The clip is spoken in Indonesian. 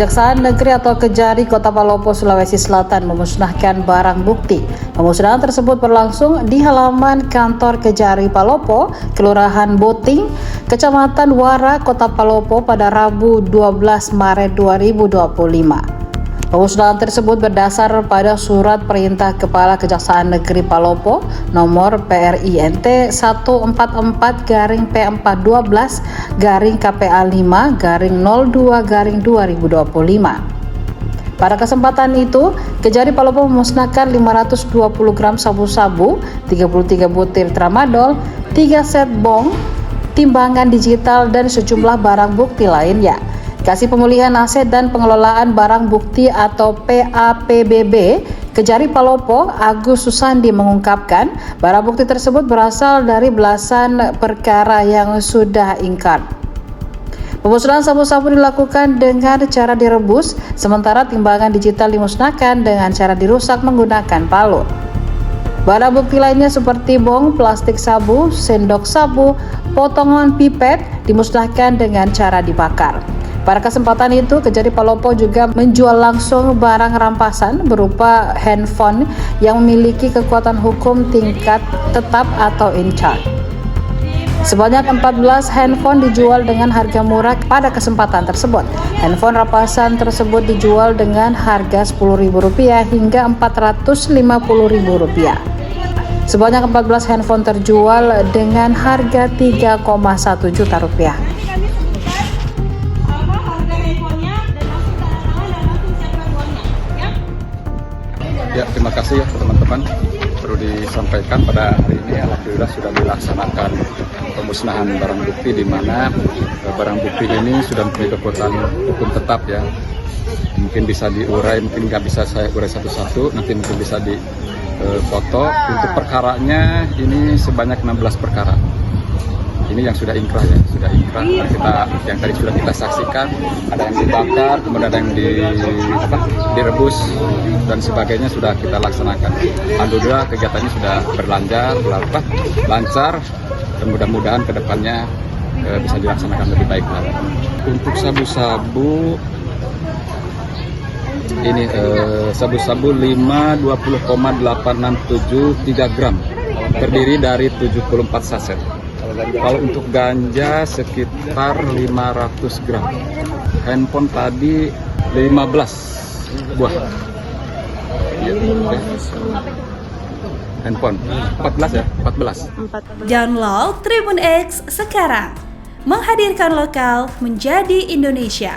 Kejaksaan Negeri atau Kejari Kota Palopo, Sulawesi Selatan memusnahkan barang bukti. Pemusnahan tersebut berlangsung di halaman kantor Kejari Palopo, Kelurahan Boting, Kecamatan Wara, Kota Palopo pada Rabu 12 Maret 2025. Pemusnahan tersebut berdasar pada surat perintah Kepala Kejaksaan Negeri Palopo nomor PRINT 144-P4-2/KPA 5-02/2025. Pada kesempatan itu, Kejari Palopo memusnahkan 520 gram sabu-sabu, 33 butir tramadol, 3 set bong, timbangan digital, dan sejumlah barang bukti lainnya. Kasih Pemulihan Aset dan Pengelolaan Barang Bukti atau PAPBB Kejari Palopo, Agus Susandi mengungkapkan barang bukti tersebut berasal dari belasan perkara yang sudah ingkar. Pemusnahan sabu-sabu dilakukan dengan cara direbus, sementara timbangan digital dimusnahkan dengan cara dirusak menggunakan palu. Barang bukti lainnya seperti bong, plastik sabu, sendok sabu, potongan pipet dimusnahkan dengan cara dibakar. Pada kesempatan itu, Kejari Palopo juga menjual langsung barang rampasan berupa handphone yang memiliki kekuatan hukum tingkat tetap atau in-charge. Sebanyak 14 handphone dijual dengan harga murah pada kesempatan tersebut. Handphone rampasan tersebut dijual dengan harga Rp10.000 hingga Rp450.000. Sebanyak 14 handphone terjual dengan harga Rp3,1 juta. Ya, terima kasih ya teman-teman. Perlu disampaikan pada hari ini alhamdulillah sudah dilaksanakan pemusnahan barang bukti, di mana barang bukti ini sudah mempunyai kekuatan hukum tetap ya. Mungkin bisa diurai, mungkin nggak bisa saya urai satu-satu, nanti mungkin bisa difoto. Untuk perkaranya ini sebanyak 16 perkara. Ini yang sudah ingkrah ya, sudah ingkrah. Yang tadi sudah kita saksikan, ada yang dibakar, kemudian ada yang direbus dan sebagainya sudah kita laksanakan. Alhamdulillah kegiatannya sudah lancar dan mudah-mudahan kedepannya bisa dilaksanakan lebih baik lagi. Untuk sabu-sabu ini sabu-sabu 20,8673 gram, terdiri dari 74 saset. Kalau untuk ganja sekitar 500 gram. Handphone tadi 15 buah. Ya, handphone 14 ya, 14. Download Tribun X sekarang. Menghadirkan lokal menjadi Indonesia.